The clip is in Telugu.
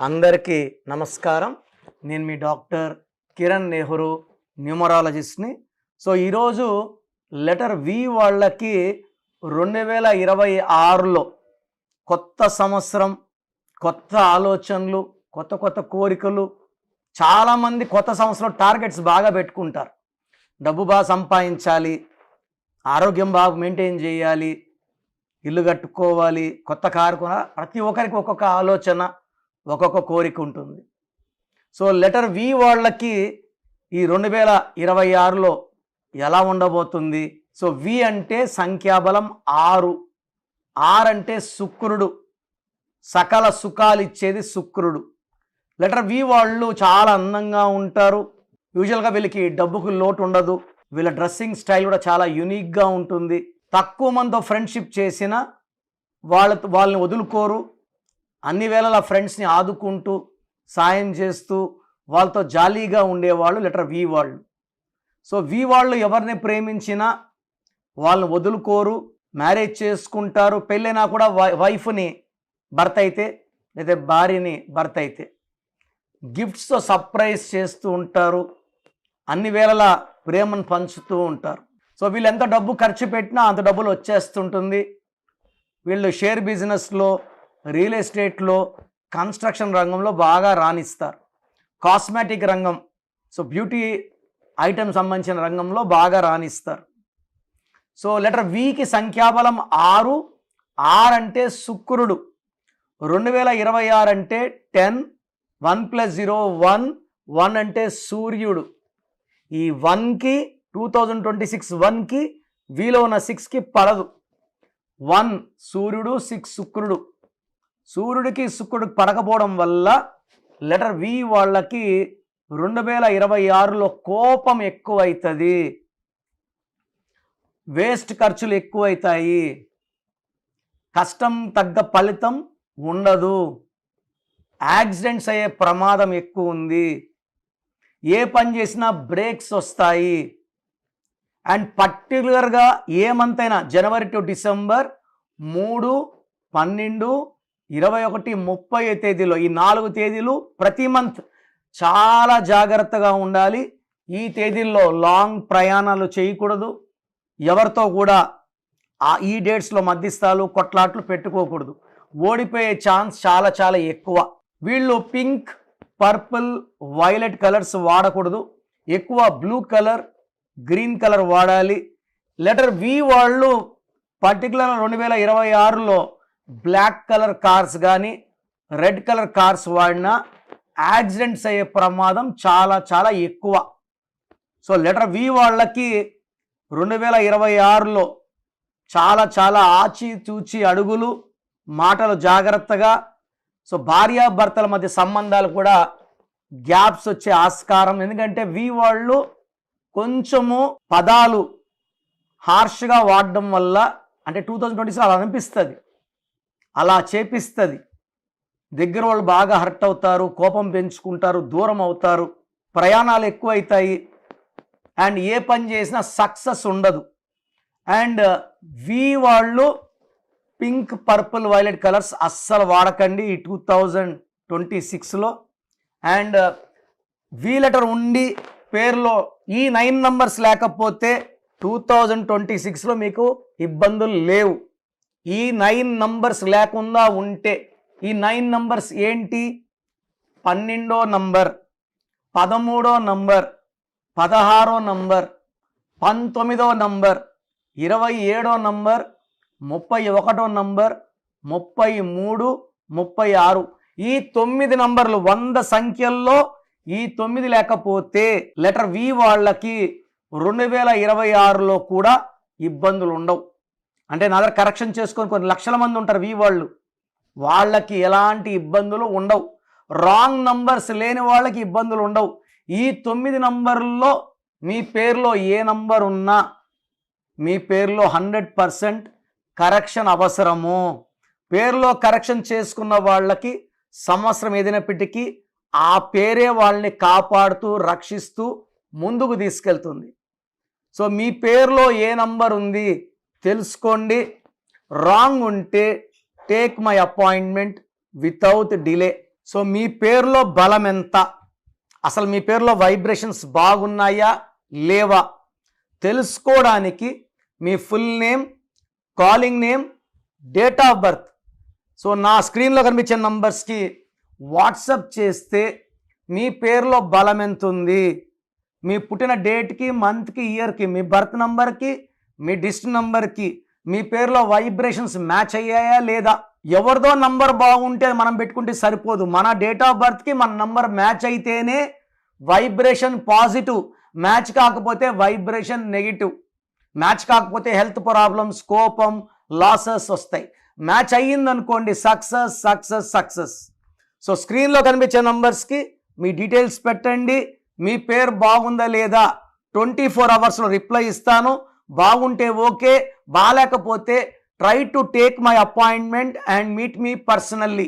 అందరికీ నమస్కారం. నేను మీ డాక్టర్ కిరణ్ నెహ్రూ, న్యూమరాలజిస్ట్ని. సో ఈరోజు లెటర్ వి వాళ్ళకి 2026లో కొత్త సంవత్సరం, కొత్త ఆలోచనలు, కొత్త కోరికలు. చాలామంది కొత్త సంవత్సరం టార్గెట్స్ బాగా పెట్టుకుంటారు. డబ్బు బాగా సంపాదించాలి, ఆరోగ్యం బాగా మెయింటైన్ చేయాలి, ఇల్లు కట్టుకోవాలి, కొత్త కారు కొనాలి. ప్రతి ఒక్కరికి ఒక్కొక్క ఆలోచన, ఒక్కొక్క కోరిక ఉంటుంది. సో లెటర్ వి వాళ్ళకి ఈ 2026లో ఎలా ఉండబోతుంది? సో వి అంటే సంఖ్యాబలం 6. 6 అంటే శుక్రుడు, సకల సుఖాలు ఇచ్చేది శుక్రుడు. లెటర్ వి వాళ్ళు చాలా అందంగా ఉంటారు. యూజువల్గా వీళ్ళకి డబ్బుకు లోటు ఉండదు. వీళ్ళ డ్రెస్సింగ్ స్టైల్ కూడా చాలా యూనిక్గా ఉంటుంది. తక్కువ మందితో ఫ్రెండ్షిప్ చేసిన వాళ్ళని వదులుకోరు. అన్ని వేళలా ఫ్రెండ్స్ని ఆదుకుంటూ, సాయం చేస్తూ, వాళ్ళతో జాలీగా ఉండేవాళ్ళు లెటర్ వి వాళ్ళు. సో వి వాళ్ళు ఎవరిని ప్రేమించినా వాళ్ళని వదులుకోరు, మ్యారేజ్ చేసుకుంటారు. పెళ్ళైనా కూడా వైఫ్ని భర్త అయితే, లేదా భార్యని భర్త అయితే గిఫ్ట్స్తో సర్ప్రైజ్ చేస్తూ ఉంటారు. అన్ని వేళలా ప్రేమను పంచుతూ ఉంటారు. సో వీళ్ళు ఎంత డబ్బు ఖర్చు పెట్టినా అంత డబ్బులు వచ్చేస్తుంటుంది. వీళ్ళు షేర్ బిజినెస్లో, రియల్ ఎస్టేట్లో, కన్స్ట్రక్షన్ రంగంలో బాగా రాణిస్తారు. కాస్మెటిక్ రంగం, సో బ్యూటీ ఐటమ్ సంబంధించిన రంగంలో బాగా రాణిస్తారు. సో లెటర్ వికి సంఖ్యాబలం 6. 6 అంటే శుక్రుడు. 2026 అంటే 10, 1 + 0 1. 1 అంటే సూర్యుడు. ఈ 1కి 2026 1కి వీలో ఉన్న 6కి పడదు. 1 సూర్యుడు, 6 శుక్రుడు. సూర్యుడికి శుక్రుడికి పడకపోవడం వల్ల లెటర్ వి వాళ్ళకి 2026లో కోపం ఎక్కువవుతుంది, వేస్ట్ ఖర్చులు ఎక్కువవుతాయి, కష్టం తగ్గ ఫలితం ఉండదు, యాక్సిడెంట్స్ అయ్యే ప్రమాదం ఎక్కువ ఉంది, ఏ పని చేసినా బ్రేక్స్ వస్తాయి. అండ్ పర్టికులర్గా ఏ మంత్ అయినా జనవరి టు డిసెంబర్ 3, 12, 21, 30 తేదీలో, ఈ 4 తేదీలు ప్రతి మంత్ చాలా జాగ్రత్తగా ఉండాలి. ఈ తేదీల్లో లాంగ్ ప్రయాణాలు చేయకూడదు. ఎవరితో కూడా ఈ డేట్స్లో మధ్యస్థాలు, కొట్లాట్లు పెట్టుకోకూడదు. ఓడిపోయే ఛాన్స్ చాలా ఎక్కువ. వీళ్ళు పింక్, పర్పుల్, వైలెట్ కలర్స్ వాడకూడదు. ఎక్కువ బ్లూ కలర్, గ్రీన్ కలర్ వాడాలి. లెటర్ వి వాళ్ళు పర్టికులర్ 2026లో బ్లాక్ కలర్ కార్స్ కానీ, రెడ్ కలర్ కార్స్ వాడినా యాక్సిడెంట్స్ అయ్యే ప్రమాదం చాలా ఎక్కువ. సో లెటర్ వి వాళ్ళకి 2026లో చాలా ఆచితూచి అడుగులు, మాటలు జాగ్రత్తగా. సో భార్యాభర్తల మధ్య సంబంధాలు కూడా గ్యాప్స్ వచ్చే ఆస్కారం. ఎందుకంటే వి వాళ్ళు కొంచెము పదాలు హార్ష్గా వాడడం వల్ల, అంటే 2026 అలా అనిపిస్తుంది, అలా చేపిస్తుంది. దగ్గర వాళ్ళు బాగా హర్ట్ అవుతారు, కోపం పెంచుకుంటారు, దూరం అవుతారు, ప్రయాణాలు ఎక్కువ అవుతాయి, అండ్ ఏ పని చేసినా సక్సెస్ ఉండదు. అండ్ వి వాళ్ళు పింక్, పర్పుల్, వైలెట్ కలర్స్ అస్సలు వాడకండి ఈ 2026లో. అండ్ వి లెటర్ ఉండి పేరులో ఈ 9 నంబర్స్ లేకపోతే 2026లో మీకు ఇబ్బందులు లేవు. ఈ 9 నంబర్స్ లేకుండా ఉంటే, ఈ 9 నంబర్స్ ఏంటి? 12వ నంబర్, 13వ నంబర్, 16వ నంబర్, 19వ నంబర్, 27వ నంబర్, 31వ నంబర్, 33, 36. ఈ 9 నంబర్లు 100 సంఖ్యల్లో ఈ 9 లేకపోతే లెటర్ వి వాళ్ళకి 2026లో కూడా ఇబ్బందులు ఉండవు. అంటే నా దగ్గర కరెక్షన్ చేసుకొని కొన్ని లక్షల మంది ఉంటారు వి వాళ్ళు, వాళ్ళకి ఎలాంటి ఇబ్బందులు ఉండవు. రాంగ్ నంబర్స్ లేని వాళ్ళకి ఇబ్బందులు ఉండవు. ఈ 9 నంబర్లో మీ పేరులో ఏ నంబర్ ఉన్నా మీ పేరులో 100% కరెక్షన్ అవసరము. పేరులో కరెక్షన్ చేసుకున్న వాళ్ళకి సంవత్సరం ఏదైనప్పటికీ ఆ పేరే వాళ్ళని కాపాడుతూ, రక్షిస్తూ ముందుకు తీసుకెళ్తుంది. సో మీ పేరులో ఏ నంబర్ ఉంది తెలుసుకోండి. రాంగ్ ఉంటే take my appointment without delay. So మీ పేరులో బలం ఎంత, అసలు మీ పేరులో వైబ్రేషన్స్ బాగున్నాయా లేవా తెలుసుకోవడానికి మీ full name, calling name, date of birth so నా స్క్రీన్లో కనిపించే నంబర్స్కి వాట్సప్ చేస్తే మీ పేరులో బలం ఎంత ఉంది, మీ పుట్టిన డేట్కి, మంత్కి, ఇయర్కి, మీ బర్త్ నంబర్కి, మీ డిస్ట్రిక్ట్ నంబర్కి మీ పేరులో వైబ్రేషన్స్ మ్యాచ్ అయ్యాయా లేదా. ఎవరిదో నంబర్ బాగుంటే మనం పెట్టుకుంటే సరిపోదు, మన డేట్ ఆఫ్ బర్త్కి మన నంబర్ మ్యాచ్ అయితేనే వైబ్రేషన్ పాజిటివ్, మ్యాచ్ కాకపోతే వైబ్రేషన్ నెగిటివ్. మ్యాచ్ కాకపోతే హెల్త్ ప్రాబ్లమ్స్, కోపం, లాసెస్ వస్తాయి. మ్యాచ్ అయ్యిందనుకోండి సక్సెస్ సక్సెస్ సక్సెస్. సో స్క్రీన్లో కనిపించే నంబర్స్కి మీ డీటెయిల్స్ పెట్టండి, మీ పేరు బాగుందా లేదా 24 అవర్స్లో రిప్లై ఇస్తాను. బాగుంటే ఓకే, బాగాలేకపోతే try to take my appointment and meet me personally.